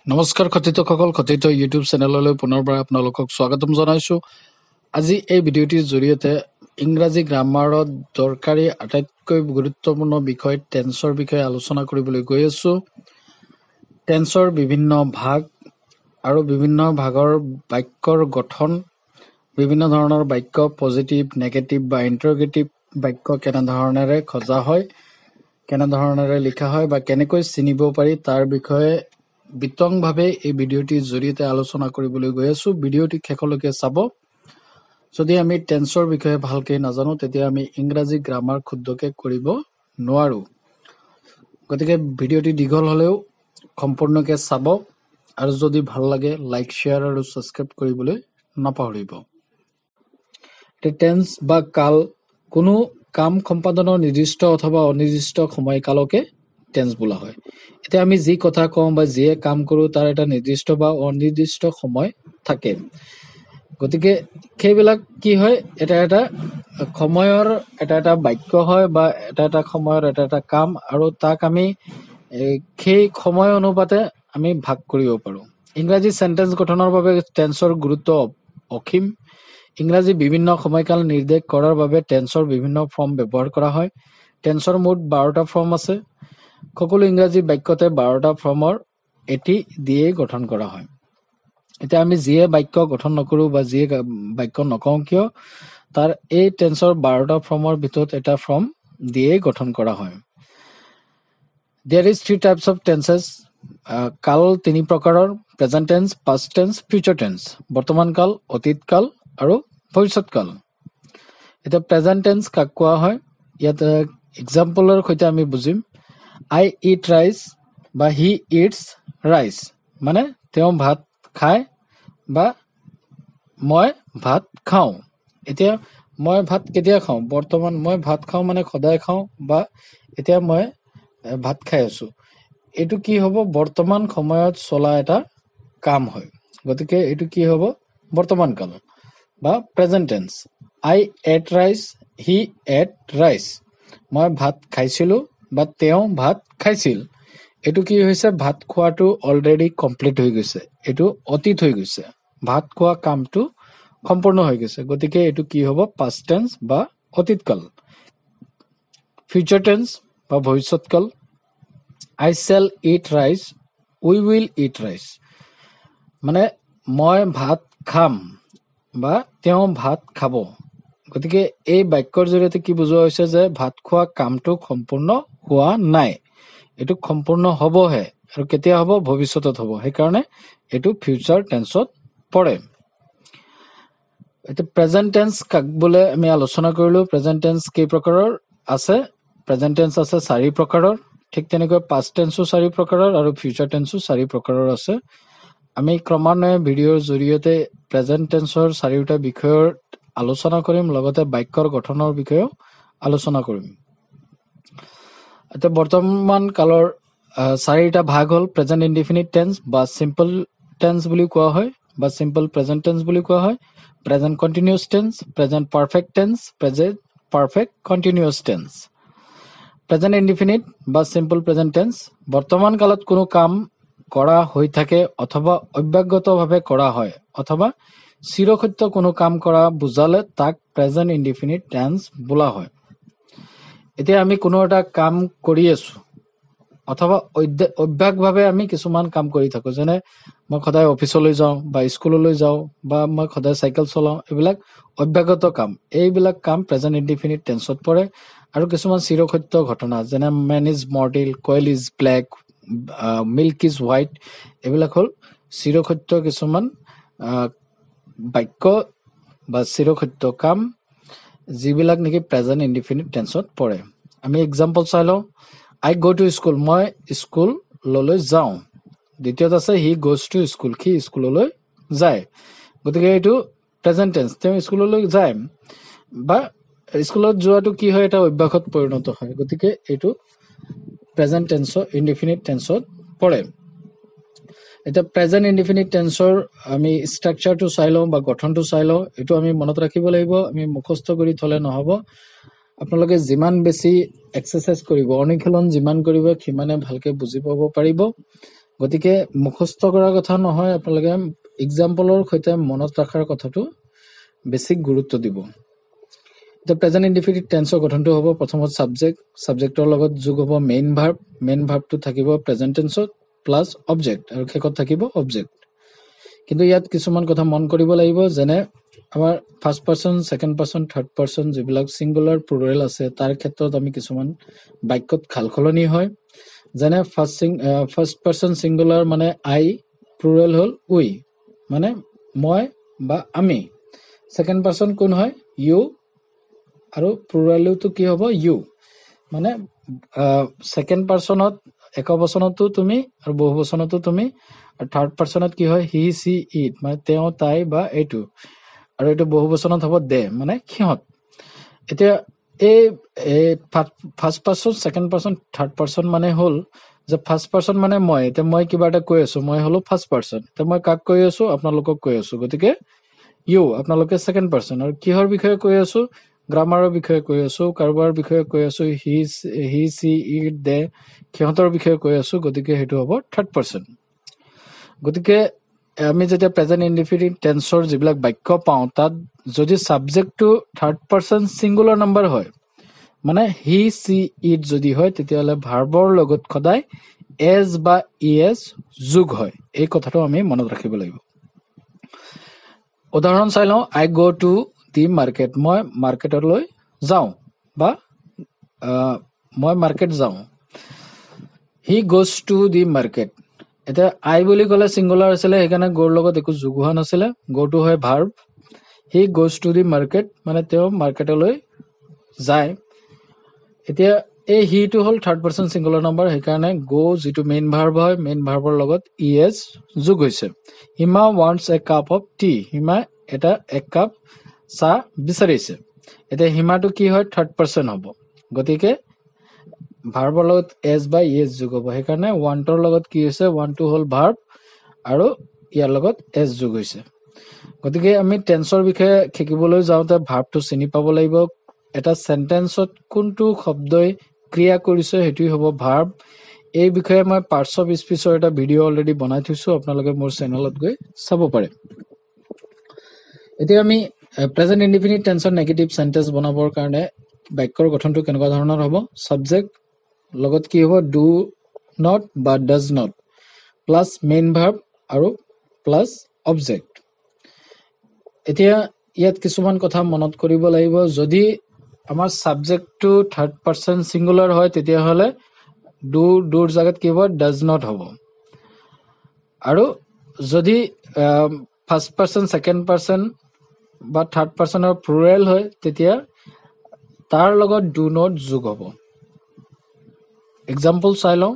নমস্কাৰ কথিতসকল কথিত ইউটিউব চেনেললৈ পুনৰবাৰ আপোনালোকক স্বাগতম জনাইছো। আজি এই ভিডিঅ'টিৰ জৰিয়তে ইংৰাজী গ্ৰামাৰত দৰকাৰী আটাইতকৈ গুৰুত্বপূৰ্ণ বিষয় টেন্সৰ বিষয়ে আলোচনা কৰিবলৈ গৈ আছো। টেন্সৰ বিভিন্ন ভাগ আৰু বিভিন্ন ভাগৰ বাক্যৰ গঠন, বিভিন্ন ধৰণৰ বাক্য পজিটিভ, নেগেটিভ বা ইণ্টাৰগেটিভ বাক্য কেনেধৰণেৰে খজা হয়, কেনেধৰণেৰে লিখা হয় বা কেনেকৈ চিনিব পাৰি তাৰ বিষয়ে বিতংভাৱে এই ভিডিঅ'টিৰ জৰিয়তে আলোচনা কৰিবলৈ গৈ আছো। ভিডিঅ'টি শেষলৈকে চাব। যদি আমি টেন্সৰ বিষয়ে ভালকে নাজানো তেতিয়া আমি ইংৰাজী গ্ৰামাৰ শুদ্ধকে কৰিব নোৱাৰো। গতিকে ভিডিঅ'টি দীঘল হলেও সম্পূৰ্ণকে চাব আৰু যদি ভাল লাগে লাইক, শ্বেয়াৰ আৰু সাবস্ক্ৰাইব কৰিবলৈ নাপাহৰিব। টেন্স বা কাল কোনো কাম সম্পাদনৰ নিৰ্দিষ্ট অথবা অনিৰ্দিষ্ট সময়কালকে টেন্স বোলা হয়। এতিয়া আমি যি কথা কওঁ বা যিয়ে কাম কৰো তাৰ এটা নিৰ্দিষ্ট বা অনিৰ্দিষ্ট সময় থাকে। গতিকে সেইবিলাক কি হয়, এটা সময়ৰ এটা বাক্য হয় বা এটা সময়ৰ এটা কাম, আৰু তাক আমি সেই সময় অনুপাতে আমি ভাগ কৰিব পাৰো। ইংৰাজী সেন্টেন্স গঠনৰ বাবে টেন্সৰ গুৰুত্ব অসীম। ইংৰাজী বিভিন্ন সময়কাল নিৰ্দেশ কৰাৰ বাবে টেন্সৰ বিভিন্ন ফৰ্ম ব্যৱহাৰ কৰা হয়। টেন্সৰ মুঠ 12টা ফৰ্ম আছে। সকলো ইংৰাজী বাক্যতে 12টা ফৰ্মৰ এটি দিয়ে গঠন কৰা হয়। এতিয়া আমি যিয়ে বাক্য গঠন নকৰো বা যিয়ে বাক্য নকওঁ কিয়, তাৰ এই টেন্সৰ 12টা ফৰ্মৰ ভিতৰত এটা ফৰ্ম দিয়ে গঠন কৰা হয়। There is 3 types of tenses. কাল 3 প্ৰকাৰৰ: present tense, past tense, future tense. বৰ্তমান কাল, অতীত কাল আৰু ভৱিষ্যৎ কাল। এতিয়া প্ৰেজেন্ট টেন্স কাক কোৱা হয়, ইয়াত এক্সাম্পলৰ সৈতে আমি বুজিম। I eat rice বা he eats rice, মানে তেওঁ ভাত খায় বা মই ভাত খাওঁ। এতিয়া মই ভাত কেতিয়া খাওঁ, বৰ্তমান মই ভাত খাওঁ মানে সদায় খাওঁ বা এতিয়া মই ভাত খাই আছো। এইটো কি হ'ব, বৰ্তমান সময়ত চলা এটা কাম হয়। গতিকে এইটো কি হ'ব, বৰ্তমান কাল বা present tense. I ate rice, he ate rice, মই ভাত খাইছিলো বা তেওঁ ভাত খাইছিল। এইটো কি হৈছে, ভাত খোৱাটো অলৰেডি কমপ্লিট হৈ গৈছে, এইটো অতীত হৈ গৈছে, ভাত খোৱা কামটো সম্পূৰ্ণ হৈ গৈছে। গতিকে এইটো কি হ'ব, পাষ্ট টেন্স বা অতীত কাল। ফিউচাৰ টেন্স বা ভৱিষ্যৎ কাল। I shall eat rice, we will eat rice, মানে মই ভাত খাম বা তেওঁ ভাত খাব। গতিকে এই বাক্যৰ জৰিয়তে কি বুজোৱা হৈছে যে ভাত খোৱা কামটো সম্পূৰ্ণ হোৱা নাই, এইটো সম্পূৰ্ণ হ'বহে, আৰু কেতিয়া হ'ব, ভৱিষ্যতত হ'ব। সেইকাৰণে এইটো ফিউচাৰ টেন্সত পৰে। এতিয়া প্ৰেজেন্ট টেন্স কাক বোলে আমি আলোচনা কৰিলো। প্ৰেজেন্ট টেন্স কেই প্ৰকাৰৰ আছে, প্ৰেজেন্ট টেন্স আছে 4 প্ৰকাৰৰ। ঠিক তেনেকৈ পাষ্ট টেন্সো 4 প্ৰকাৰৰ আৰু ফিউচাৰ টেন্সো 4 প্ৰকাৰৰ আছে। আমি ক্ৰমান্বয়ে ভিডিঅ'ৰ জৰিয়তে প্ৰেজেন্ট টেন্সৰ 4টা বিষয়ৰ আলোচনা কৰিম, লগতে বাক্যৰ গঠনৰ বিষয়েও আলোচনা কৰিম। এতিয়া বৰ্তমান কালৰ 4টা ভাগ হ'ল প্ৰেজেন্ট ইনডিফিনিট টেন্স বা চিম্পল টেন্স বুলি কোৱা হয় বা চিম্পল প্ৰেজেন্ট টেন্স বুলি কোৱা হয়, present continuous tense, present perfect tense, present perfect continuous tense. Present indefinite বা চিম্পল প্ৰেজেন্ট টেন্স, বৰ্তমান কালত কোনো কাম কৰা হৈ থাকে অথবা অব্যাহতভাৱে কৰা হয় অথবা চিৰসত্য কোনো কাম কৰা বুজালে তাক প্ৰেজেন্ট ইনডিফিনিট টেন্স বোলা হয়। এতিয়া আমি কোনো এটা কাম কৰি আছো অথবা অভ্যাসভাৱে আমি কিছুমান কাম কৰি থাকো, যেনে মই সদায় অফিচলৈ যাওঁ বা স্কুললৈ যাওঁ বা মই সদায় চাইকেল চলাওঁ, এইবিলাক অভ্যাসগত কাম। এইবিলাক কাম প্ৰেজেন্ট ইনডিফিনিট টেন্সত পৰে। আৰু কিছুমান চিৰসত্য ঘটনা, যেনে man is mortal, coal is black, milk is white, এইবিলাক হ'ল চিৰসত্য কিছুমান বাক্য বা চিৰসত্য কাম, যিবিলাক নেকি প্ৰেজেন্ট ইনডিফিনিট টেন্সত পৰে। আমি এক্সাম্পল চাই লওঁ। I go to school, মই স্কুললৈ যাওঁ। দ্বিতীয়ত আছে he goes to school, সি স্কুললৈ যায়। গতিকে এইটো প্ৰেজেন্ট টেন্স, তেওঁ স্কুললৈ যায় বা স্কুলত যোৱাটো কি হয়, এটা অভ্যাসত পৰিণত হয়। গতিকে এইটো প্ৰেজেন্ট টেন্সৰ ইনডিফিনিট টেন্সত পৰে। এতিয়া প্ৰেজেন্ট ইনডিফিনিট টেন্সৰ আমি ষ্ট্ৰাকচাৰটো চাই লওঁ বা গঠনটো চাই লওঁ। এইটো আমি মনত ৰাখিব লাগিব, আমি মুখস্থ কৰি থলে নহ'ব। আপোনালোকে যিমান বেছি এক্সাৰচাইজ কৰিব, অনুশীলন যিমান কৰিব, সিমানে ভালকে বুজি পাব পাৰিব। গতিকে মুখস্থ কৰাৰ কথা নহয়, আপোনালোকে এক্সাম্পলৰ সৈতে মনত ৰখাৰ কথাটো বেছি গুৰুত্ব দিব। এতিয়া প্ৰেজেন্ট ইনডিফিনিট টেন্সৰ গঠনটো হ'ব প্ৰথমত ছাবজেক্টৰ লগত যোগ হ'ব মেইন ভাৰ্বটো থাকিব প্ৰেজেন্ট টেন্সত প্লাছ অবজেক্ট আৰু শেষত থাকিব অবজেক্ট। কিন্তু ইয়াত কিছুমান কথা মন কৰিব লাগিব, যেনে আমাৰ first person, second person, third person যিবিলাক ছিংগুলাৰ প্লুৰেল আছে তাৰ ক্ষেত্ৰত আমি কিছুমান বাক্যত খালখলনি হয়। যেনে ফাৰ্ষ্ট পাৰ্চন ছিংগুলাৰ মানে আই, প্লুৰেল হ'ল উই, মানে মই বা আমি। ছেকেণ্ড পাৰ্চন কোন হয়? ইউ, আৰু প্লুৰেলটো কি হ'ব? ইউ। মানে ছেকেণ্ড পাৰ্চনত একবচনতো তুমি আৰু বহুবচনতো তুমি, আৰু থাৰ্ড পাৰ্চনত কি হয়? হি, চি, ইট, মানে তেওঁ, তাই বা এইটো, আৰু এইটো বহুবচনত হ'ব দে, মানে সিহঁত। এতিয়া এই first person, second person, third person মানে হ'ল যে ফাৰ্ষ্ট পাৰ্চন মানে মই। এতিয়া মই কিবা এটা কৈ আছো, মই হলো ফাৰ্ষ্ট পাৰ্চন। এতিয়া মই কাক কৈ আছো? আপোনালোকক কৈ আছো। গতিকে ইউ, আপোনালোকে ছেকেণ্ড পাৰ্চন। আৰু কিহৰ বিষয়ে কৈ আছো? গ্ৰামাৰৰ বিষয়ে কৈ আছো, কাৰোবাৰ বিষয়ে কৈ আছো, হি, চি, ইট, দে, সিহঁতৰ বিষয়ে কৈ আছো। গতিকে সেইটো হ'ব থাৰ্ড পাৰ্চন। গতিকে আমি যেতিয়া প্ৰেজেন্ট ইনডিফিনিট টেন্সৰ যিবিলাক বাক্য পাওঁ, তাত যদি ছাবজেক্টটো থাৰ্ড পাৰ্চন ছিংগুলাৰ নাম্বাৰ হয়, মানে হি, চি, ইট যদি হয়, তেতিয়াহ'লে ভাৰ্বৰ লগত সদায় এজ বা ইএছ যোগ হয়। এই কথাটো আমি মনত ৰাখিব লাগিব। উদাহৰণ চাই লওঁ। আই গ' টু দি মাৰ্কেট, মই মাৰ্কেটলৈ যাওঁ বা মই মাৰ্কেট যাওঁ। হি গ'জ টু দি মাৰ্কেট। এতিয়া আই বুলি ক'লে ছিংগুলাৰ আছিলে, সেইকাৰণে গ'ৰ লগত একো যোগ হোৱা নাছিলে। গ'টো হয় verb. He goes to the market মানে তেওঁ মাৰ্কেটলৈ যায়। এতিয়া এই হিটো হ'ল থাৰ্ড পাৰ্চন ছিংগুলাৰ নাম্বাৰ, সেইকাৰণে গ' যিটো মেইন ভাৰ্ব হয়, মেইন ভাৰ্বৰ লগত ইএছ যোগ হৈছে। Hima wants A cup of T, Hima এক কাপ চাহ বিচাৰিছে। এতিয়া হিমাটো কি হয়? থাৰ্ড পাৰ্চন হ'ব। গতিকে ভাৰ্বৰ লগত এছ বা ইএছ যোগ হ'ব। সেইকাৰণে ৱান্টৰ লগত কি হৈছে? ৱান্টটো হ'ল ভাৰ্ব আৰু ইয়াৰ লগত এছ যোগ হৈছে। গতিকে আমি টেন্সৰ বিষয়ে শিকিবলৈ যাওঁতে ভাৰ্বটো চিনি পাব লাগিব। এটা চেণ্টেন্সত কোনটো শব্দই ক্ৰিয়া কৰিছে সেইটোৱে হ'ব ভাৰ্ব। এই বিষয়ে মই পাৰ্টছ অফ স্পীচৰ এটা ভিডিঅ' অলৰেডি বনাই থৈছো, আপোনালোকে মোৰ চেনেলত গৈ চাব পাৰে। এতিয়া আমি প্ৰেজেন্ট ইনডিফিনিট টেন্সৰ নেগেটিভ চেন্টেন্স বনাবৰ কাৰণে বাক্যৰ গঠনটো কেনেকুৱা ধৰণৰ হ'ব? ছাবজেক্ট লগত কি হ'ব? ডু নট বা does not plus main verb আৰু প্লাছ অবজেক্ট। এতিয়া ইয়াত কিছুমান কথা মনত কৰিব লাগিব। যদি আমাৰ ছাবজেক্টটো থাৰ্ড পাৰ্চন ছিংগুলাৰ হয়, তেতিয়াহ'লে ডুৰ জাগাত কি হ'ব? ডাজ নট হ'ব। আৰু যদি ফাৰ্ষ্ট পাৰ্চন, ছেকেণ্ড পাৰ্চন বা থাৰ্ড পাৰ্চনৰ প্লুৰেল হয়, তেতিয়া তাৰ লগত ডু নট যোগ হ'ব। এক্সাম্পল চাই লওঁ।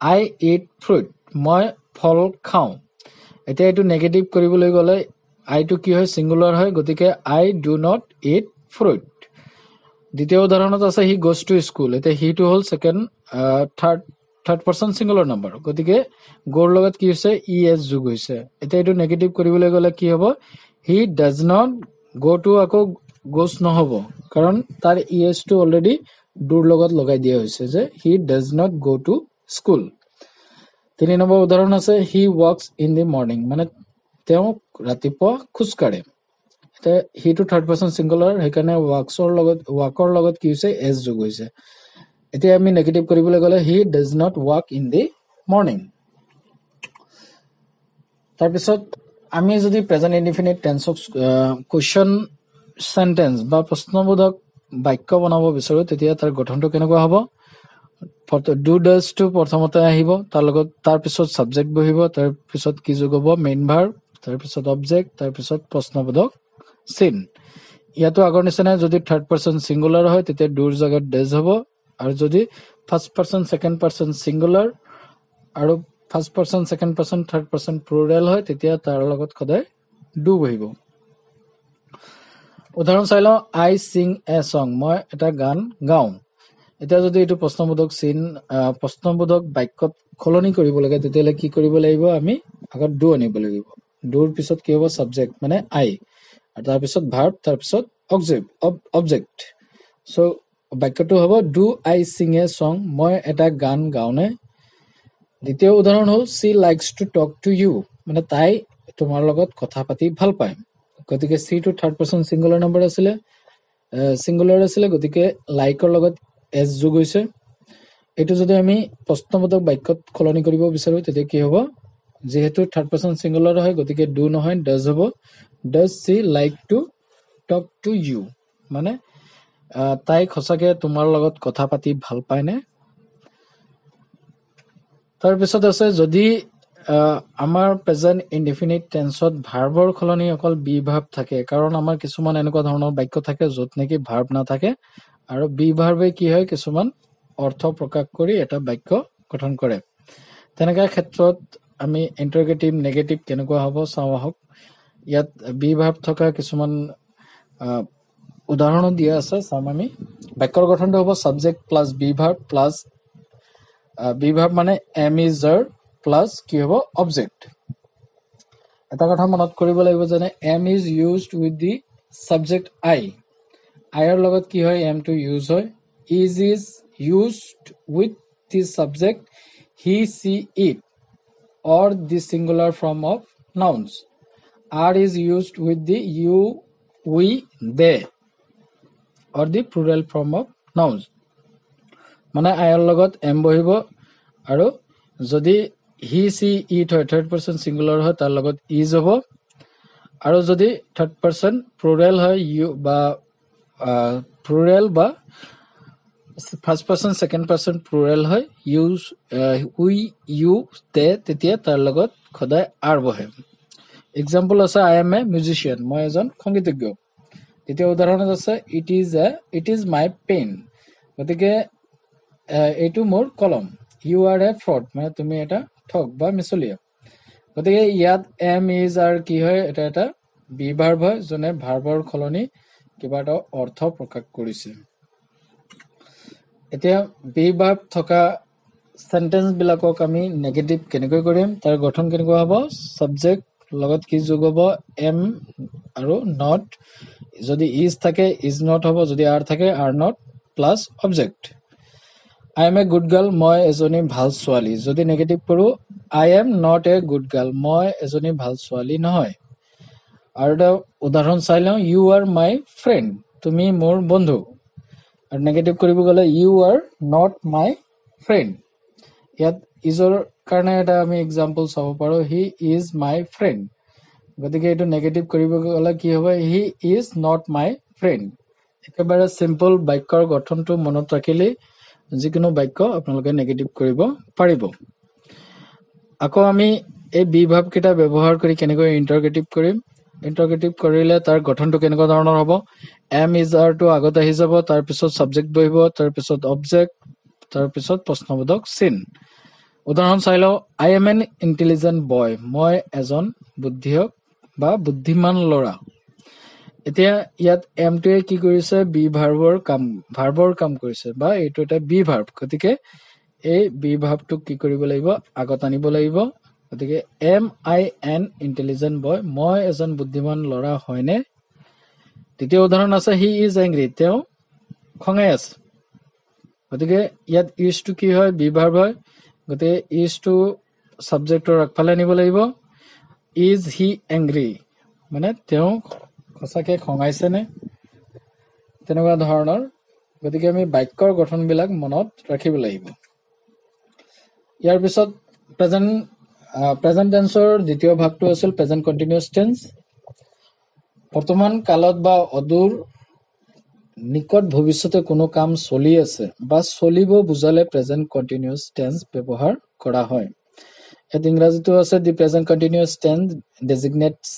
আই ইট ফ্ৰুইট, মই ফল খাওঁ। এতিয়া এইটো নেগেটিভ কৰিবলৈ গ'লে আইটো কি হয়? ছিংগুলাৰ হয়। গতিকে আই ডু নট ইট ফ্ৰুইট। দ্বিতীয় উদাহৰণত আছে হি গ'জ টু স্কুল। এতিয়া হিটো হ'ল থাৰ্ড পাৰ্চন ছিংগুলাৰ নাম্বাৰ। গতিকে গ'ৰ লগত কি হৈছে? ই এছ যোগ হৈছে। এতিয়া এইটো নেগেটিভ কৰিবলৈ গ'লে কি হ'ব? He does not go' to, আকৌ গ'জ নহ'ব, কাৰণ তাৰ ই এছটো অলৰেডি ডুৰ লগত লগাই দিয়া হৈছে, যে হি does not go' to school. 3 নম্বৰ উদাহৰণ আছে হি ৱাকছ ইন দি মৰ্ণিং, মানে তেওঁ ৰাতিপুৱা খোজকাঢ়ে। এতিয়া হিটো থাৰ্ড পাৰ্চন ছিংগুলাৰ, সেইকাৰণে ৱাকৰ লগত কি হৈছে? এছ যোগ হৈছে। এতিয়া আমি নেগেটিভ কৰিবলৈ গ'লে হি does not walk in the morning. তাৰপিছত আমি যদি প্ৰেজেন্ট ইনডিফিনিট টেন্সক কুৱেশ্যন চেন্টেন্স বা প্ৰশ্নবোধক বাক্য বনাব বিচাৰো, তেতিয়া তাৰ গঠনটো কেনেকুৱা হ'ব? ডু ডাজটো প্ৰথমতে আহিব, তাৰপিছত ছাবজেক্ট বহিব, তাৰপিছত কি যোগ হ'ব? মেইন ভাৰ্ব, তাৰপিছত অবজেক্ট, তাৰপিছত প্ৰশ্নবোধক চিন। ইয়াতো আগৰ নিচিনাই, যদি থাৰ্ড পাৰ্চন ছিংগুলাৰ হয় তেতিয়া ডুৰ জাগাত ডেজ হ'ব, আৰু যদি first person, second person singular আৰু first person, second person, third person plural হয়, তেতিয়া তাৰ লগত সদায় ডু বহিব। উদাহৰণ চাই লওঁ। আই চিং এ চং, মই এটা গান গাওঁ। এতিয়া যদি এইটো প্ৰশ্নবোধক বাক্যত সলনি কৰিব লাগে, তেতিয়াহ'লে কি কৰিব লাগিব? আমি আগত ডু আনিব লাগিব। ডুৰ পিছত কি হ'ব? ছাবজেক্ট মানে আই, আৰু তাৰপিছত ভাৰ্ব, তাৰপিছত অবজেক্ট। চ' বাক্যটো হ'ব ডু আই চিং এ চং, মই এটা গান গাওঁনে? দ্বিতীয় উদাহৰণ হ'ল she likes to talk to you, মানে তাই তোমাৰ লগত কথা পাতি ভাল পায়। গতিকে c টো থাৰ্ড পাৰ্চন সিঙ্গুলাৰ নাম্বাৰ আছিলে, সিঙ্গুলাৰ আছিলে, গতিকে লাইকৰ লগত s যোগ হৈছে। এইটো যদি আমি প্ৰশ্নবোধক বাক্যত সলনি কৰিব বিচাৰো তেতিয়া কি হ'ব, যেহেতু থাৰ্ড পাৰ্চন সিঙ্গুলাৰ হয় গতিকে do নহয় does হ'ব। does she like to talk to you, মানে তাই সঁচাকে তোমাৰ লগত কথা পাতি ভাল পায়নে। তাৰপিছত আছে যদি আমাৰ প্ৰেজেন্ট ইনডিফিনিট টেন্সত ভাৰ্বৰ সলনি অকল বি ভাৰ্ব থাকে, কাৰণ আমাৰ কিছুমান এনেকুৱা ধৰণৰ বাক্য থাকে য'ত নেকি ভাৰ্ব নাথাকে আৰু বি ভাৰ্বে কি হয় কিছুমান অৰ্থ প্ৰকাশ কৰি এটা বাক্য গঠন কৰে। তেনেকুৱা ক্ষেত্ৰত আমি ইন্টাৰগেটিভ নেগেটিভ কেনেকুৱা হ'ব চাওঁ আহক। ইয়াত বি ভাৰ্ব থকা কিছুমান উদাহৰণ দিয়া আছে, চাম আমি। বাক্যৰ গঠনটো হ'ব subject plus be verb plus be verb মানে এম ইজ আৰ প্লাছ কি হ'ব অবজেক্ট। এটা কথা মনত কৰিব লাগিব যেনে am is used with the subject I, আইৰ লগত কি হয় এম টো ইউজ হয়। Is used with the subject he she it or the singular form of nouns. Are is used with the you, we, they or the plural form of nouns. মানে আইৰ লগত M বহিব আৰু যদি হি she it হয় third person singular হয় তাৰ লগত ইজ হ'ব, আৰু যদি থাৰ্ড পাৰ্চন প্লুৰেল হয় ইউ বা প্লুৰেল বা first person second person plural হয় ইউজ উই ইউ তে, তেতিয়া তাৰ লগত সদায় আৰ বহে। এক্সাম্পল আছে আই এম এ মিউজিচিয়ান, মই এজন সংগীতজ্ঞ। দ্বিতীয় উদাহৰণত আছে ইট ইজ মাই পেন, গতিকে এইটো মোৰ কলম। ইউ আৰ এ ফ্ৰড, মানে তুমি এটা ঠগ বা মিছলীয়া। গতিকে ইয়াত এম ইজ আৰ কি হয়, এটা বি ভাৰ্ব হয় যোনে ভাৰ্বৰ সলনি কিবা এটা অৰ্থ প্ৰকাশ কৰিছে। এতিয়া বি ভাৰ্ব থকা সেন্টেন্স বিলাকক আমি নেগেটিভ কেনেকৈ কৰিম, তাৰ গঠন কেনেকুৱা হ'ব, সাবজেক্ট লগত কি যোগ হ'ব এম আৰু নট, যদি ইজ থাকে ইজ নট হ'ব, যদি আৰ থাকে are not plus object. I M a good girl, মই এজনী ভাল ছোৱালী, যদি নেগেটিভ কৰো I am not a good girl, মই এজনী ভাল ছোৱালী নহয়। আৰু এটা উদাহৰণ চাই লওঁ, ইউ আৰ মাই ফ্ৰেণ্ড, তুমি মোৰ বন্ধু। আৰু নেগেটিভ কৰিব গ'লে you are not my friend. ইয়াত ইজৰ কাৰণে এটা আমি এক্সাম্পল চাব পাৰো, হি ইজ মাই ফ্ৰেণ্ড, গতিকে এইটো নেগেটিভ কৰিব গ'লে কি হ'ব, he is not my friend. একেবাৰে চিম্পল, বাক্যৰ গঠনটো মনত ৰাখিলেই যিকোনো বাক্য আপোনালোকে নেগেটিভ কৰিব পাৰিব। আকৌ আমি এই বি ভাৰ্ব কেইটা ব্যৱহাৰ কৰি কেনেকৈ ইন্টাৰগেটিভ কৰিম, ইন্টাৰগেটিভ কৰিলে তাৰ গঠনটো কেনেকুৱা ধৰণৰ হ'ব, এম ইজ আৰ টো আগত আহি যাব, তাৰপিছত সাবজেক্ট বহিব, তাৰপিছত অবজেক্ট, তাৰপিছত প্ৰশ্নবোধক চিন। উদাহৰণ চাই লওঁ, আই এম এন ইণ্টেলিজেণ্ট বয়, মই এজন বুদ্ধিয়ক বা বুদ্ধিমান ল'ৰা। এতিয়া ইয়াত এমটোৱে কি কৰিছে, বি ভাৰ্বৰ কাম কৰিছে, বা এইটো এটা বি ভাৰ্ব, গতিকে এই বি ভাৰ্বটোক কি কৰিব লাগিব, আগত আনিব লাগিব। গতিকে এম আই এন ইণ্টেলিজেণ্ট বয়, মই এজন বুদ্ধিমান ল'ৰা হয়নে। দ্বিতীয় উদাহৰণ আছে, হি ইজ এংগ্ৰি, তেওঁ খঙাই আছে। গতিকে ইয়াত ইজটো কি হয়, বি ভাৰ্ব হয়, গতিকে ইজটো সাবজেক্টৰ আগফালে আনিব লাগিব। ইজ হি এংগ্ৰি, মানে তেওঁ সঁচাকে খঙাইছেনে, তেনেকুৱা ধৰণৰ। গতিকে আমি বাক্যৰ গঠনবিলাক মনত ৰাখিব লাগিব। ইয়াৰ পিছত প্ৰেজেন্ট টেন্সৰ দ্বিতীয় ভাগটো আছিল প্ৰেজেন্ট কন্টিনিউয়াছ টেন্স। বৰ্তমান কালত বা অদূৰ নিকট ভৱিষ্যতে কোনো কাম চলি আছে বা চলিব বুজালে প্ৰেজেন্ট কন্টিনিউয়াছ টেন্স ব্যৱহাৰ কৰা হয়। ইয়াত ইংৰাজীটো আছে, the present continuous tense designates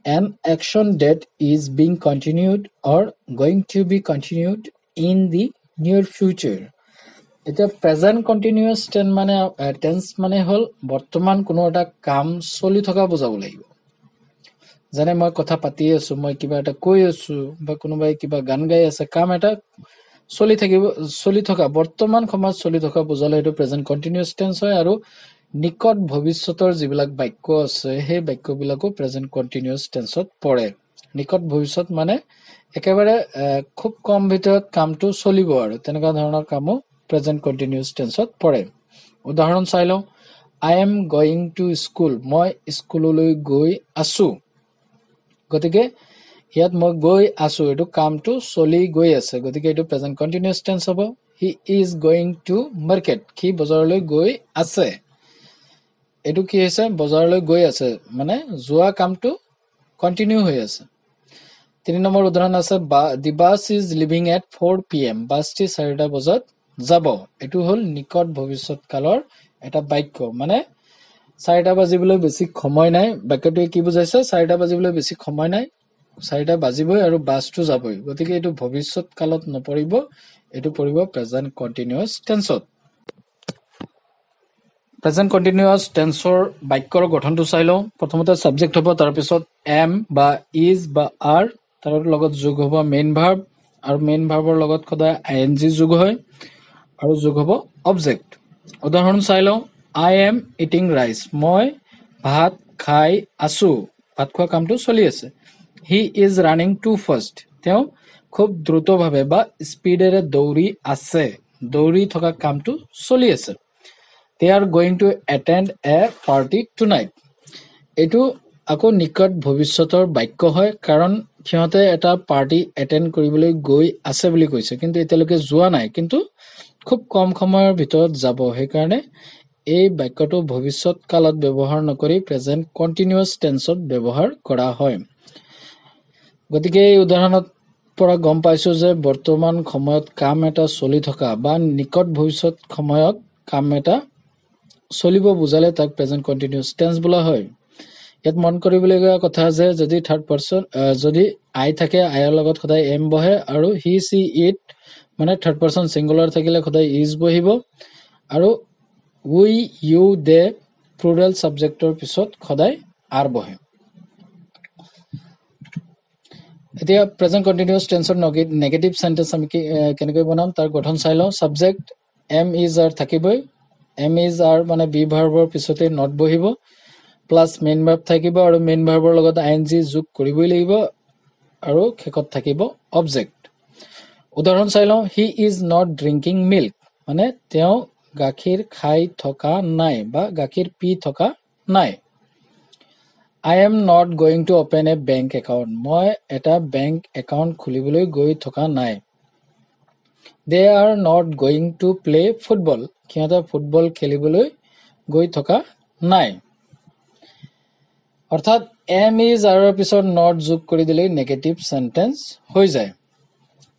an action that is being continued or going to be continued in the near future. এতিয়া প্ৰেজেন্ট কন্টিনিউয়াছ টেন্স মানে হ'ল বৰ্তমান কোনো এটা কাম চলি থকা বুজাব লাগিব। যেনে মই কথা পাতি আছো, মই কিবা এটা কৈ আছো, বা কোনোবাই কিবা গান গাই আছে, কাম এটা চলি থকা বৰ্তমান সময়ত চলি থকা বুজালে সেইটো প্ৰেজেন্ট কন্টিনিউয়াছ টেন্স হয়। আৰু নিকট ভৱিষ্যতৰ যিবিলাক বাক্য আছে সেই বাক্যবিলাকো প্ৰেজেন্ট কন্টিনিউয়াছ টেন্সত পৰে। নিকট ভৱিষ্যত মানে একেবাৰে খুব কম ভিতৰত কামটো চলিব, আৰু তেনেকুৱা ধৰণৰ কামো প্ৰেজেন্ট কন্টিনিউয়াছ টেন্সত পৰে। উদাহৰণ চাই লওঁ, I am going to school. মই স্কুললৈ গৈ আছো। গতিকে ইয়াত মই গৈ আছো, এইটো কামটো চলি গৈ আছে, গতিকে এইটো প্ৰেজেন্ট কন্টিনিউয়াছ টেন্স হ'ব। He is going to market, সি বজাৰলৈ গৈ আছে। এইটো কি হৈছে, বজাৰলৈ গৈ আছে মানে যোৱা কামটো কন্টিনিউ হৈ আছে। 3 নম্বৰ উদাহৰণ আছে, the bus is leaving at 4 PM, বাছটি 4টা বজাত যাব। এইটো হ'ল নিকট ভৱিষ্যৎ কালৰ এটা বাক্য, মানে 4টা বাজিবলৈ বেছি সময় নাই। বাক্যটোৱে কি বুজাইছে, 4টা বাজিবলৈ বেছি সময় নাই, 4টা বাজিবই আৰু বাছটো যাবই। গতিকে এইটো ভৱিষ্যৎ কালত নপৰিব, এইটো পৰিব প্ৰেজেন্ট কন্টিনিউয়াছ টেন্সত। প্ৰেজেন্ট কন্টিনিউয়াছ টেন্সৰ বাক্যৰ গঠনটো চাই লওঁ। প্ৰথমতে সাবজেক্ট হ'ব, তাৰপিছত এম বা ইজ বা আৰ, তাৰ লগত যোগ হ'ব মেইন ভাৰ্ব, আৰু মেইন ভাৰ্বৰ লগত সদায় আইএনজি যোগ হয়, আৰু যোগ হ'ব অবজেক্ট। উদাহৰণ চাই লওঁ। আই এম ইটিং ৰাইচ, মই ভাত খাই আছো, ভাত খোৱা কামটো চলি আছে। He is running too fast, তেওঁ খুব দ্ৰুতভাৱে বা স্পীডেৰে দৌৰি আছে, দৌৰি থকা কামটো চলি আছে। They are going to attend a party tonight. এইটো আকৌ নিকট ভৱিষ্যতৰ বাক্য হয়, কাৰণ সিহঁতে এটা পাৰ্টি এটেণ্ড কৰিবলৈ গৈ আছে বুলি কৈছে, কিন্তু এতিয়ালৈকে যোৱা নাই, কিন্তু খুব কম সময়ৰ ভিতৰত যাব। সেইকাৰণে এই বাক্যটো ভৱিষ্যৎ কালত ব্যৱহাৰ নকৰি প্ৰেজেন্ট কন্টিনিউয়াছ টেন্সত ব্যৱহাৰ কৰা হয়। গতিকে এই উদাহৰণত পৰা গম পাইছো যে বৰ্তমান সময়ত কাম এটা চলি থকা বা নিকট ভৱিষ্যৎ সময়ত কাম এটা চলিব বুজালে তাক প্ৰেজেন্ট কন্টিনিউয়াছ টেন্স বোলা হয়। ইয়াত মন কৰিবলগীয়া কথা যে যদি থাৰ্ড পাৰ্চন, যদি আই থাকে, আইৰ লগত সদায় এম বহে, আৰু হি সি ইট মানে থাৰ্ড পাৰ্চন সিংগুলাৰ থাকিলে সদায় ইজ বহিব, আৰু উই ইউ দে প্লুৰেল সাবজেক্টৰ পিছত সদায় আৰ বহে। এতিয়া প্ৰেজেন্ট কন্টিনিউয়াছ টেন্সৰ নেগেটিভ সেন্টেন্স আমি কেনেকৈ বনাম তাৰ গঠন চাই লওঁ। সাবজেক্ট এম ইজ আৰ থাকিবই, এম ইজ আৰ মানে বি ভাৰ্বৰ পিছতে নট বহিব, প্লাছ মেইন ভাৰ্ব থাকিব, আৰু মেইন ভাৰ্বৰ লগত আইএনজি যোগ কৰিবই লাগিব, আৰু শেষত থাকিব অবজেক্ট। উদাহৰণ চাই লওঁ। He is not drinking milk, মানে তেওঁ গাখীৰ খাই থকা নাই বা গাখীৰ পি থকা নাই। I am not going to open a bank account, মই এটা বেংক একাউণ্ট খুলিবলৈ গৈ থকা নাই। They are not going to play football, সিহঁতে ফুটবল খেলিবলৈ গৈ থকা নাই। অৰ্থাৎ এম ইজ আৰৰ পিছত নট যোগ কৰি দিলেই নেগেটিভ সেন্টেন্স হৈ যায়।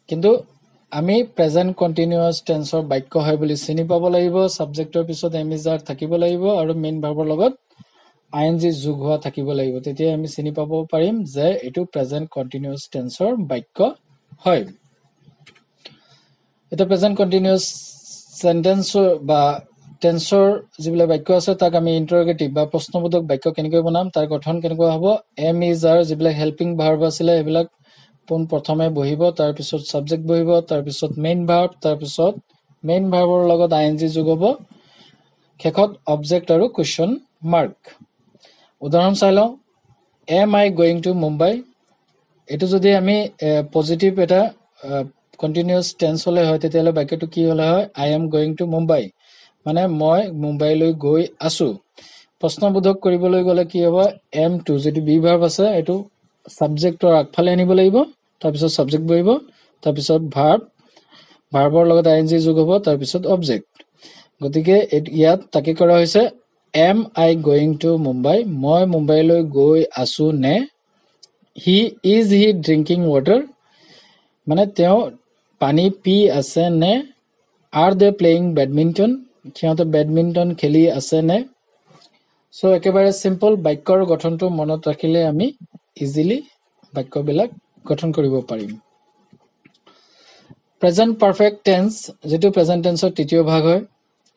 কিন্তু আমি প্ৰেজেন্ট কন্টিনিউয়াছ টেন্সৰ বাক্য হয় বুলি চিনি পাব লাগিব, সাবজেক্টৰ পিছত এম ইজ আৰ থাকিব লাগিব, আৰু মেইন ভাৰ্বৰ লগত আইএনজি যোগ হোৱা থাকিব লাগিব। তেতিয়া আমি চিনি পাব পাৰিম যে এইটো প্ৰেজেন্ট কন্টিনিউয়াছ টেন্সৰ বাক্য হয়। এটা প্ৰেজেন্ট কন্টিনিউয়াছ সেন্টেন্সৰ বা টেন্সৰ যিবিলাক বাক্য আছে তাক আমি ইন্টাৰগেটিভ বা প্ৰশ্নবোধক বাক্য কেনেকৈ বনাম, তাৰ গঠন কেনেকুৱা হ'ব। এম ইজ আৰ যিবিলাক হেল্পিং ভাৰ্ব আছিলে সেইবিলাক পোন প্ৰথমে বহিব, তাৰপিছত সাবজেক্ট বহিব, তাৰপিছত মেইন ভাৰ্ব, তাৰপিছত মেইন ভাৰ্বৰ লগত আইএনজি যোগ হ'ব, শেষত অবজেক্ট আৰু কুৱেশ্যন মাৰ্ক। উদাহৰণ চাই লওঁ। Am I going to Mumbai, এইটো যদি আমি পজিটিভ এটা কন্টিনিউয়াছ টেন্স হলে হয়, তেতিয়াহ'লে বাক্যটো কি হলে হয়, I am going to Mumbai, মানে মই মুম্বাইলৈ গৈ আছো। প্ৰশ্নবোধক কৰিবলৈ গ'লে কি হ'ব, এম টু যিটো বি ভাৰ্ব আছে এইটো সাবজেক্টৰ আগফালে আনিব লাগিব, তাৰপিছত সাবজেক্ট বহিব, তাৰপিছত ভাৰ্বৰ লগত আইএনজি যোগ হ'ব, তাৰপিছত অবজেক্ট। গতিকে ইয়াত তাকে কৰা হৈছে am I going to Mumbai, মই মুম্বাইলৈ গৈ আছো নে। হি ড্ৰিংকিং ৱাটাৰ, মানে তেওঁ পানী পি আছে নে। আৰ দে প্লেয়িং বেডমিণ্টন, সিহঁতে বেডমিণ্টন খেলি আছে নে। সো একেবাৰে চিম্পল, বাক্যৰ গঠনটো মনত ৰাখিলে আমি ইজিলি বাক্যবিলাক গঠন কৰিব পাৰিম। প্ৰেজেন্ট পাৰফেক্ট টেন্স, যিটো প্ৰেজেন্ট টেন্সৰ তৃতীয় ভাগ হয়।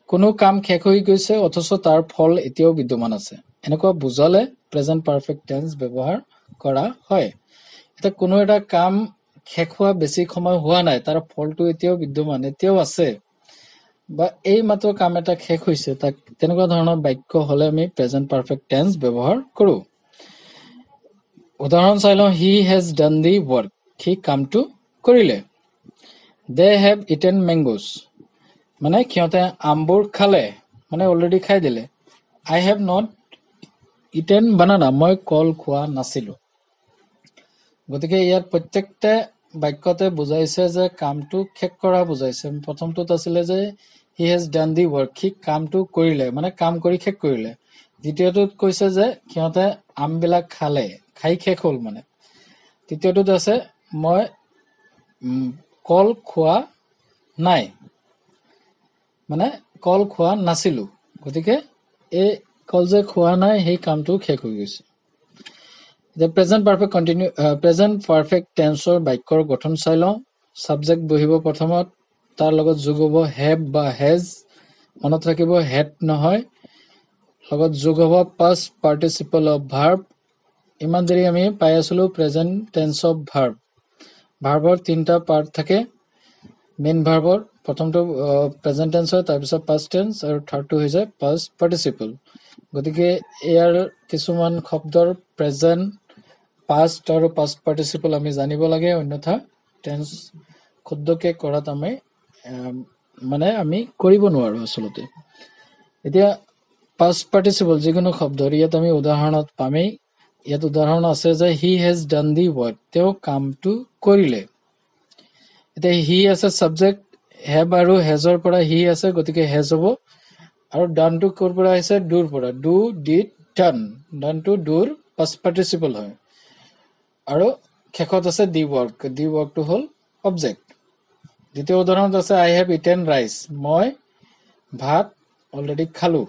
কোনো কাম শেষ হৈ গৈছে অথচ তাৰ ফল এতিয়াও বিদ্যমান আছে, এনেকুৱা বুজালে প্ৰেজেন্ট পাৰফেক্ট টেন্স ব্যৱহাৰ কৰা হয়। এতিয়া কোনো এটা কাম শেষ হোৱা বেছি সময় হোৱা নাই, তাৰ ফলটো এতিয়াও বিদ্যমান, এতিয়াও আছে, বা এই মাত্ৰ কাম এটা শেষ হৈছে, তাক তেনেকুৱা ধৰণৰ বাক্য হলে আমি প্ৰেজেন্ট পাৰফেক্ট টেন্স ব্যৱহাৰ কৰো। উদাহৰণ চাই লওঁ। He has done the work, সি কামটো কৰিলে। দে হেভ ইটেন মেংগোজ, মানে সিহঁতে আমবোৰ খালে, মানে অলৰেডি খাই দিলে। I have not eaten banana. মই কল খোৱা নাছিলো। গতিকে ইয়াত প্ৰত্যেকটা বাক্যতে বুজাইছে যে কামটো শেষ কৰা বুজাইছে। প্ৰথমটোত আছিলে যে he has done the work, সি কামটো কৰিলে, মানে কাম কৰি শেষ কৰিলে। দ্বিতীয়টোত কৈছে যে সিহঁতে আমবিলাক খালে, খাই শেষ হ'ল মানে। তৃতীয়টোত আছে মই কল খোৱা নাই, মানে কল খোৱা নাছিলো। গতিকে এই কল যে খোৱা নাই সেই কামটো শেষ হৈ গৈছে। The present perfect continue present perfect tenseৰ বাক্যৰ গঠন চাই লওঁ। সাবজেক্ট বহিব প্ৰথমত, তাৰ লগত যোগ হ'ব হেভ বা হেজ। মনত ৰাখিব হেড নহয়, লগত যোগ হ'ব past participle of verb। ইমান দেৰি আমি পাই আছিলো প্ৰেজেন্ট টেন্স অফ ভাৰ্ব। ভাৰ্বৰ তিনিটা পাৰ্ট থাকে। মেইন ভাৰ্বৰ প্ৰথমটো প্ৰেজেন্ট টেন্স হয়, তাৰপিছত পাষ্ট টেন্স, আৰু থাৰ্ডটো হৈ যায় পাষ্ট পাৰ্টিচিপল। গতিকে ইয়াৰ কিছুমান শব্দৰ প্ৰেজেন্ট, পাষ্ট আৰু পাষ্ট পাৰ্টিচিপল আমি জানিব লাগে, অন্যথা টেন্স শুদ্ধকে কৰাত আমি কৰিব নোৱাৰো আচলতে। এতিয়া পাষ্ট পাৰ্টিচিপল যিকোনো শব্দৰ ইয়াত আমি উদাহৰণত পামেই। ইয়াত উদাহৰণ আছে যে he has done the work, তেওঁ কামটো কৰিলে। এতিয়া হি আছে ছাবজেক্ট, হেভ আৰু হেজৰ পৰা হি আছে, গতিকে হেজ হ'ব। আৰু ডানটো ক'ৰ পৰা আহিছে? ডুৰ পৰা। Do, did, done. ডানটো ডুৰ পাষ্ট পাৰ্টিচিপল হয়। আৰু শেষত আছে দি ৱৰ্ক। দি ৱৰ্কটো হ'ল অবজেক্ট। দ্বিতীয় উদাহৰণত আছে আই হেভ ইটেন ৰাইচ, মই ভাত অলৰেডি খালো।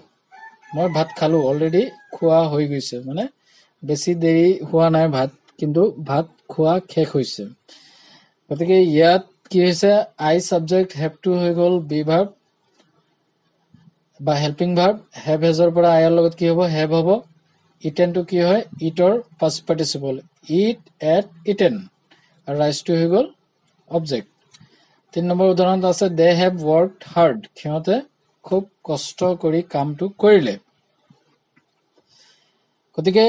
মই ভাত খালো, অলৰেডি খোৱা হৈ গৈছে, মানে বেছি দেৰি হোৱা নাই ভাত, কিন্তু ভাত খোৱা শেষ হৈছে। গতিকে ইয়াত কি হৈছে? আই ছাবজেক্ট, হেভটো হৈ গ'ল বি ভাৰ্ব বা হেল্পিং ভাৰ্ব। হেভ হেজৰ পৰা আইৰ লগত কি হ'ব? হেভ হ'ব। ইটেনটো কি হয়? ইটৰ past participle, eat, ate, eaten. আৰু ৰাইচটো হৈ গ'ল অবজেক্ট। ৩ নম্বৰ উদাহৰণত আছে দে হেভ ৱৰ্কড হাৰ্ড, সিহঁতে খুব কষ্ট কৰি কামটো কৰিলে। গতিকে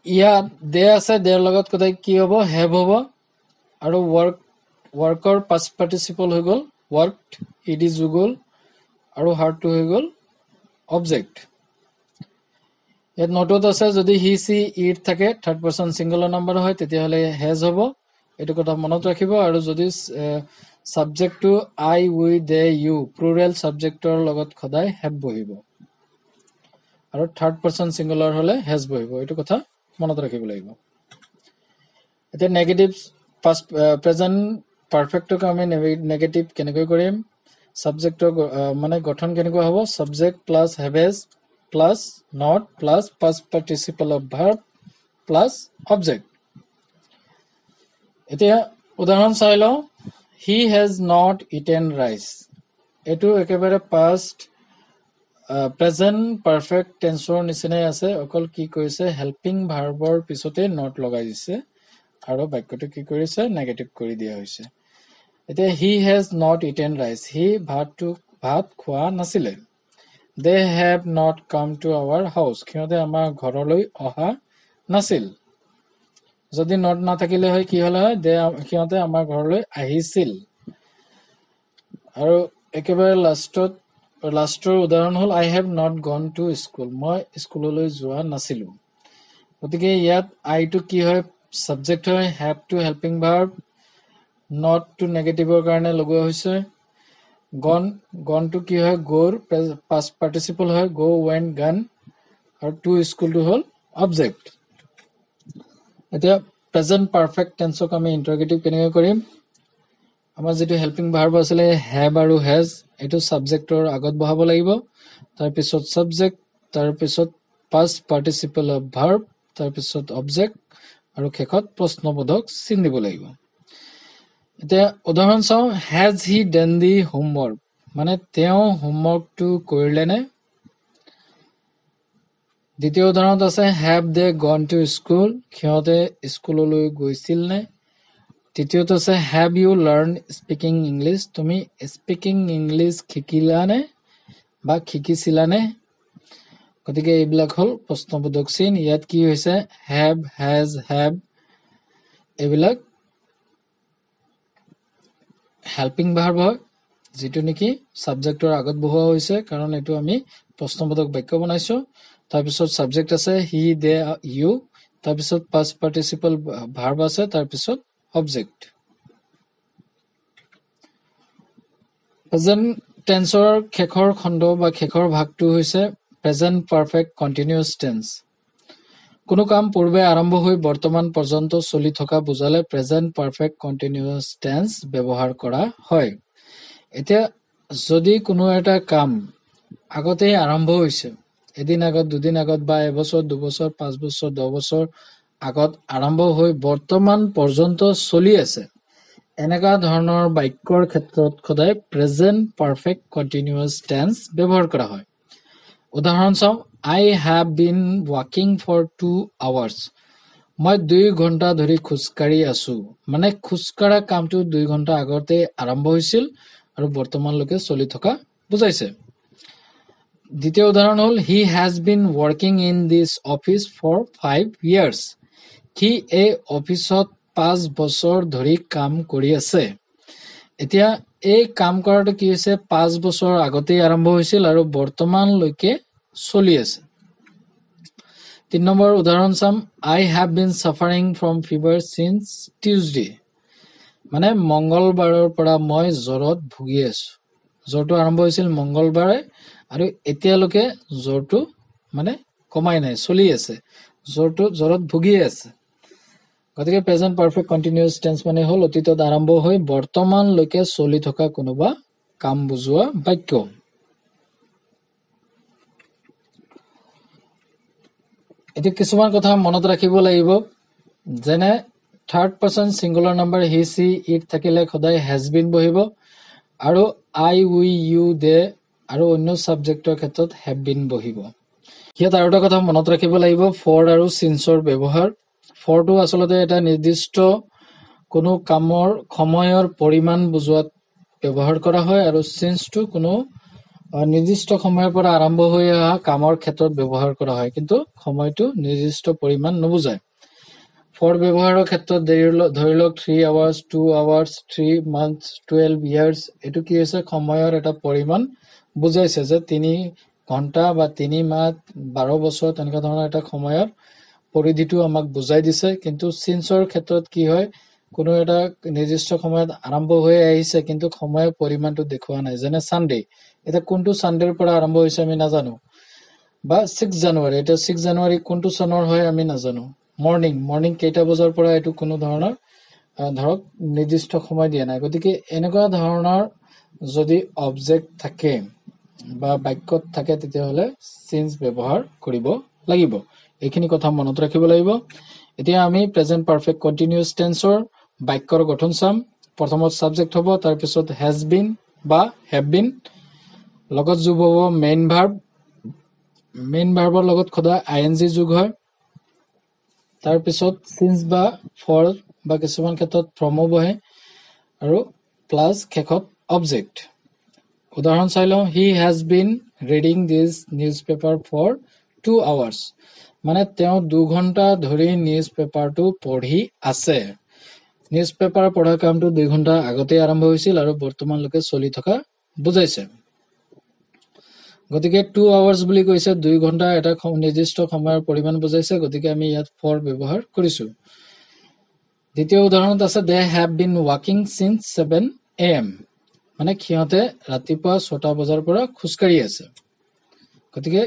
ইয়াত দে আছে, দেৰ লগত সদায় কি হ'ব? হেভ হ'ব। আৰু ৱৰ্কৰ পাষ্ট পাৰ্টিচিপল হৈ গ'ল ৱৰ্কড, ইডি যোগ গ'ল, আৰু হাৰ্ডটো হৈ গ'ল অবজেক্ট। ইয়াত নোটত আছে যদি হি চি ইট থাকে, থাৰ্ড পাৰ্চন ছিংগুলাৰ নাম্বাৰ হয়, তেতিয়াহ'লে হেজ হ'ব। এইটো কথা মনত ৰাখিব। আৰু যদি ছাবজেক্টটো আই, উই, দে, ইউ প্লুৰেল ছাবজেক্টৰ লগত সদায় হেভ বহিব, আৰু থাৰ্ড পাৰ্চন ছিংগুলাৰ হ'লে হেজ বহিব। এইটো কথা মনত ৰাখিব লাগিব। এতিয়া নেগেটিভ প্ৰেজেন্ট পাৰফেক্টক আমি নেগেটিভ কেনেকৈ কৰিম? ছাবজেক্টৰ মানে গঠন কেনেকুৱা হ'ব? Subject plus have has plus not plus past participle of verb plus object. এতিয়া উদাহৰণ চাই লওঁ। He has not eaten rice, এইটো একেবাৰে পাষ্ট প্ৰেজেন্ট পাৰফেক্ট টেন্সৰ নিচিনাই আছে, অকল কি কৰিছে? হেল্পিং ভাৰ্বৰ পিছতে নট লগাই দিছে আৰু বাক্যটো কি কৰিছে? নেগেটিভ কৰি দিয়া হৈছে। এতিয়া he has not eaten rice, সি ভাত খোৱা নাছিলে। They have not come to our house, সিহঁতে আমাৰ ঘৰলৈ অহা নাছিল। যদি নট নাথাকিলে হয় কি হ'লে হয়? সিহঁতে আমাৰ ঘৰলৈ আহিছিল। আৰু একেবাৰে লাষ্টৰ উদাহৰণ হ'ল I have not gone to school, মই স্কুললৈ যোৱা নাছিলো। গতিকে ইয়াত আইটো কি হয়? ছাবজেক্ট হয়, হেভটো হেল্পিং ভাৰ্ব, নটটো নেগেটিভৰ কাৰণে লগোৱা হৈছে। গনটো কি হয়? গ'ৰ পাষ্ট পাৰ্টিচিপল হয়, গ, ৱেণ্ট, গান। আৰু টু স্কুলটো হ'ল অবজেক্ট। এতিয়া প্ৰেজেন্ট পাৰফেক্ট টেন্সক আমি ইণ্টাৰগেটিভ কেনেকৈ কৰিম? আমাৰ যিটো হেল্পিং ভাৰ্ব আছিলে হেভ আৰু হেজ, এইটো ছাবজেক্টৰ আগত বহাব লাগিব, তাৰপিছত ছাবজেক্ট, তাৰপিছত পাষ্ট পাৰ্টিচিপল অফ ভাৰ্ব, তাৰপিছত অবজেক্ট, আৰু শেষত প্ৰশ্নবোধক চিন দিব লাগিব। এতিয়া উদাহৰণ চাওঁ। Has he done the homework, মানে তেওঁ হোমৱৰ্কটো কৰিলেনে? দ্বিতীয় উদাহৰণত আছে হেভ দে গন টু স্কুল, সিহঁতে স্কুললৈ গৈছিল নে? তৃতীয়টো আছে have you learn speaking English, তুমি স্পিকিং ইংলিছ শিকিলানে বা শিকিছিলানে? গতিকে এইবিলাক হ'ল প্ৰশ্নবোধক চিন। ইয়াত কি হৈছে? হেভ, হেজ, হেভ এইবিলাক হেল্পিং ভাৰ্ব হয়, যিটো নেকি ছাবজেক্টৰ আগত বহোৱা হৈছে, কাৰণ এইটো আমি প্ৰশ্নবোধক বাক্য বনাইছো। তাৰপিছত সাবজেক্ট আছে হি দে ইউ তাৰপিছত past participle verb আছে তাৰপিছত object প্ৰেজেন্ট টেন্সৰ শেষৰ খণ্ড বা শেষৰ ভাগটো হৈছে প্ৰেজেন্ট পাৰফেক্ট কন্টিনিউয়াছ টেন্স কোনো কাম পূৰ্বে আৰম্ভ হৈ বৰ্তমান পৰ্যন্ত চলি থকা বুজালে প্ৰেজেন্ট পাৰফেক্ট কন্টিনিউয়াছ টেন্স ব্যৱহাৰ কৰা হয় এতিয়া যদি কোনো এটা কাম আগতেই আৰম্ভ হৈছে এদিন আগত দুদিন আগত বা এবছৰ দুবছৰ 5 বছৰ 10 বছৰ আগত আৰম্ভ হৈ বৰ্তমান পৰ্যন্ত চলি আছে এনেকা ধৰণৰ বাক্যৰ ক্ষেত্ৰত সদায় প্ৰেজেন্ট পাৰফেক্ট কন্টিনিউয়াছ টেন্স ব্যৱহাৰ কৰা হয় উদাহৰণ চাও I have been walking for 2 hours মই 2 ঘণ্টা ধৰি খুজকাঢ়ি আছো মানে খুজকাঢ়া কামটো 2 ঘণ্টা আগতে আৰম্ভ হৈছিল আৰু বৰ্তমানলৈকে চলি থকা বুজাইছে দ্বিতীয় উদাহৰণ হ'ল he has been working in this office for 5 years সি এই অফিসত 5 বছৰ ধৰি কাম কৰি আছে এতিয়া এই কাম কৰাটো কি হৈছে 5 বছৰ আগতে আৰম্ভ হৈছিল আৰু বৰ্তমানলৈকে চলি আছে 3 নম্বৰ উদাহৰণ চাম I have been suffering from fever since Tuesday মানে মঙ্গলবাৰৰ পৰা মই জ্বৰত ভুগি আছো জ্বৰটো আৰম্ভ হৈছিল মঙ্গলবাৰে আৰু এতিয়ালৈকে জ্বৰটো মানে কমাই নাই চলি আছে জ্বৰত ভুগি আছে গতিকে প্ৰেজেন্ট পাৰফেক্ট কন্টিনিউয়াছ টেন্স মানে হল অতীতত আৰম্ভ হৈ বৰ্তমানলৈকে চলি থকা কোনোবা কাম বুজোৱা বাক্য এতিয়া কিছুমান কথা মনত ৰাখিব লাগিব যেনে third person singular number he she it থাকিলে সদায় has been বহিব আৰু I we you they আৰু অন্য সাবজেক্টৰ ক্ষেত্ৰত have been বহিব ইয়াত আৰু এটা কথা মনত ৰাখিব লাগিব for আৰু sinceৰ ব্যৱহাৰ for টো আসলতে এটা নিৰ্দিষ্ট কোনো কামৰ সময়ৰ পৰিমাণ বুজোৱাত ব্যৱহাৰ কৰা হয় আৰু since টো কোনো নিৰ্দিষ্ট সময়ৰ পৰা আৰম্ভ হৈ অহা কামৰ ক্ষেত্ৰত ব্যৱহাৰ কৰা হয় কিন্তু সময়টো নিৰ্দিষ্ট পৰিমাণ নবুজায় for ব্যৱহাৰৰ ক্ষেত্ৰত ধৰি লওক 3 hours 2 hours 3 months 12 years এটো কি হৈছে সময়ৰ এটা পৰিমাণ বুজাইছে যে 3 ঘণ্টা বা 3 মাহ 12 বছৰ তেনেকা ধৰণৰ এটা সময়ৰ পৰিধিটো আমাক বুজাই দিছে কিন্তু sinceৰ ক্ষেত্ৰত কি হয় কোনো এটা নিৰ্দিষ্ট সময়ত আৰম্ভ হৈ আহিছে কিন্তু সময়ৰ পৰিমাণটো দেখুৱা নাই যেনে সানডে এটা কোনটো সানডেৰ পৰা আৰম্ভ হৈছে আমি নাজানো বা 6 জানুৱাৰী এটা 6 জানুৱাৰী কোনটো চনৰ হয় আমি নাজানো মৰ্নিং কেইটা বজাৰ পৰা এটো কোনো ধৰণৰ ধৰক নিৰ্দিষ্ট সময় দিয়া নাই গতিকে এনেকুৱা ধৰণৰ যদি অবজেক্ট থাকে বা বাক্যত থাকে তেতিয়াহলে since ব্যৱহাৰ কৰিব লাগিব এইখিনি কথা মনত ৰাখিব লাগিব এতিয়া আমি প্ৰেজেন্ট পাৰফেক্ট কন্টিনিউয়াছ টেন্সৰ বাক্যৰ গঠন চাম প্ৰথমত সাবজেক্ট হ'ব তাৰ পিছত has been বা have been লগত যোগ হ'ব মেইন ভাৰ্বৰ লগত সদায় ing যোগ হয় তাৰ পিছত since বা for বা কিছুমান ক্ষেত্ৰত from বহে আৰু প্লাস শেষত অবজেক্ট উদাহৰণ চাই লওঁ he has been reading this newspaper for 2 hours মানে তেওঁ 2 ঘণ্টা ধৰি নিউজ পেপাৰটো পঢ়ি আছে নিউজ পেপাৰ পঢ়া কামটো 2 ঘণ্টা আগতে আৰম্ভ হৈছিল আৰু বৰ্তমানলৈকে চলি থকা বুজাইছে গতিকে 2 hours বুলি কৈছে 2 ঘণ্টা এটা নিৰ্দিষ্ট সময়ৰ পৰিমাণ বুজাইছে গতিকে আমি ইয়াত for ব্যৱহাৰ কৰিছো দ্বিতীয় উদাহৰণত আছে they have been walking since 7 am মানে খিয়তে ৰাতিপুৱা 6টা বজাৰ পৰা খুজকাঢ়ি আছে গতিকে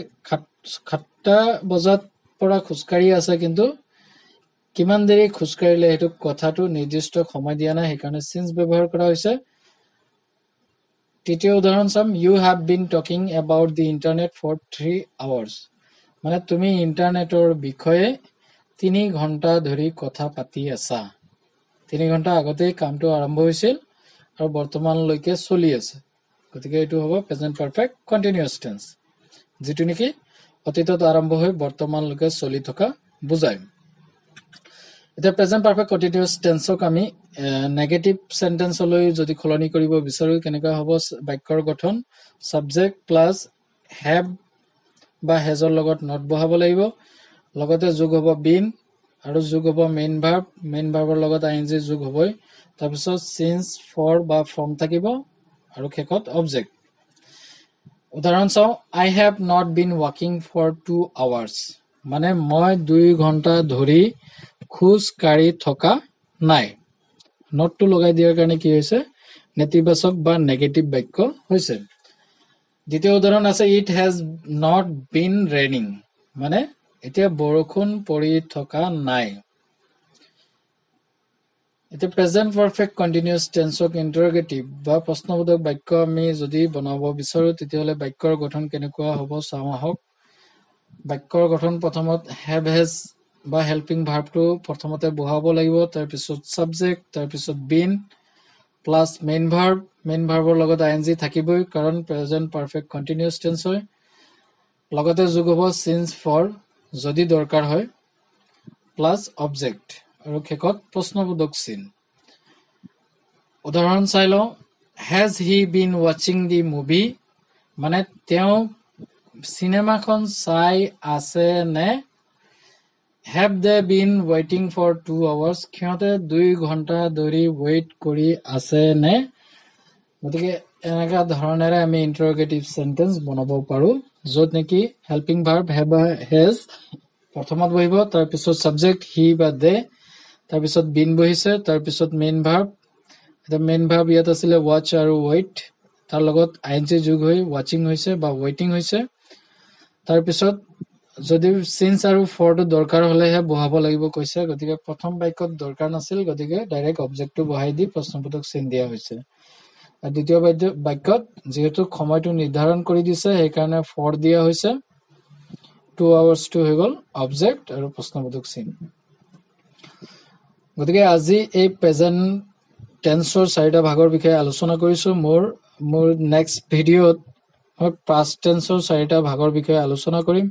7টা বজাত পৰা খুজকাঢ়ি আছে কিন্তু কিমান দেৰি খুজকাঢ়িলে হেতু কথাটো নিৰ্দিষ্ট সময় দিয়া নাই সেইকাৰণে since ব্যৱহাৰ কৰা হৈছে তৃতীয় উদাহৰণ চাম you have been talking about the internet for 3 hours মানে তুমি ইন্টাৰনেটৰ বিষয়ে 3 ঘণ্টা ধৰি কথা পাতি আছা 3 ঘণ্টা আগতে কামটো আৰম্ভ হৈছিল আৰু বৰ্তমানলৈকে চলি আছে গতিকে এটো হ'ব প্ৰেজেন্ট পাৰফেক্ট কন্টিনিউয়াছ টেন্স যেটো নেকি অতীতত আৰম্ভ হৈ বৰ্তমানলৈকে চলি থকা বুজায় এটা প্ৰেজেন্ট পাৰফেক্ট কন্টিনিউয়াছ টেন্সক আমি নেগেটিভ সেন্টেন্সলৈ যদি খলনি কৰিব বিচাৰো কেনেকা হ'ব বাক্যৰ গঠন সাবজেক্ট প্লাস have বা hasৰ লগত not বহাব লাগিব লগতে যোগ হ'ব been আৰু যোগ হ'ব মেইন ভাৰ্বৰ লগত ing যোগ হ'বই তাৰ পিছত since for বা from থাকিব আৰু শেষত অবজেক্ট উদাহৰণ চাওঁ, I have not been walking for 2 hours. মানে মই 2 ঘণ্টা ধৰি খোজ কাঢ়ি থকা নাই। নটটো লগাই দিয়াৰ কাৰণে কি হৈছে, নেতিবাচক বা নেগেটিভ বাক্য হৈছে। দ্বিতীয় উদাহৰণ আছে, it has not been raining. মানে এতিয়া বৰষুণ পৰি থকা নাই। এতিয়া প্ৰেজেন্ট পাৰফেক্ট কণ্টিনিউয়াছ টেন্সক ইন্টাৰগেটিভ বা প্ৰশ্নবোধক বাক্য আমি যদি বনাব বিচাৰো তেতিয়াহ'লে বাক্যৰ গঠন কেনেকুৱা হ'ব চাওঁ আহক। বাক্যৰ গঠন প্ৰথমত have has বা হেল্পিং ভাৰ্বটো প্ৰথমতে বহাব লাগিব, তাৰপিছত সাবজেক্ট, তাৰপিছত been প্লাছ মেইন ভাৰ্বৰ লগত ing থাকিবই কাৰণ প্ৰেজেন্ট পাৰফেক্ট কণ্টিনিউয়াছ টেন্স হয়। লগতে যোগ হ'ব since for যদি দৰকাৰ হয়, প্লাছ অবজেক্ট আৰু শেষত প্ৰশ্নবোধক চিন। উদাহৰণ চাই লওঁ, has he been watching the movie? মানে তেওঁ চিনেমাখন চাই আছে নে? have they been waiting for 2 hours? সিহঁতে 2 ঘণ্টা ধৰি ৱেইট কৰি আছে নে? গতিকে এনেকা ধৰণেৰে আমি ইন্টাৰগেটিভ সেন্টেন্স বনাব পাৰো, য'ত নেকি হেল্পিং ভাৰ্ব have বা has প্ৰথমত বহিব, তাৰপিছত সাবজেক্ট he বা they, তাৰপিছত been বহিছে, তাৰপিছত মেইন ভাৰ্ব। এটা মেইন ভাৰ্ব ইয়াত আছিলে watch আৰু wait, তাৰ লগত ing যোগ হৈ watching হৈছে বা waiting হৈছে। তাৰপিছত যদি since আৰু for টো দৰকাৰ হলেহে বহাব লাগিব কৈছে, গতিকে প্ৰথম বাক্যত দৰকাৰ নাছিল, গতিকে ডাইৰেক্ট অবজেক্টটো বহাই দি প্ৰশ্নবোধক চিন দিয়া হৈছে। আৰু দ্বিতীয় বাক্যত যিহেতু সময়টো নিৰ্ধাৰণ কৰি দিছে সেইকাৰণে for দিয়া হৈছে, 2 hours টো হৈ গ'ল অবজেক্ট আৰু প্ৰশ্নবোধক চিন। গতিকে আজি এই প্ৰেজেন্ট টেন্সৰ 4টা ভাগৰ বিষয়ে আলোচনা কৰিছো। মোৰ নেক্সট ভিডিঅ'ত মই পাষ্ট টেন্সৰ 4টা ভাগৰ বিষয়ে আলোচনা কৰিম।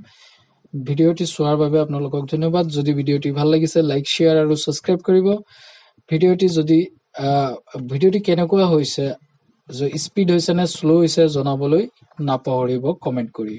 ভিডিঅ'টি চোৱাৰ বাবে আপোনালোকক ধন্যবাদ। যদি ভিডিঅ'টি ভাল লাগিছে লাইক, শ্বেয়াৰ আৰু সাবস্ক্ৰাইব কৰিব। ভিডিঅ'টি কেনেকুৱা হৈছে, স্পীড হৈছে নে শ্ল' হৈছে জনাবলৈ নাপাহৰিব কমেন্ট কৰি।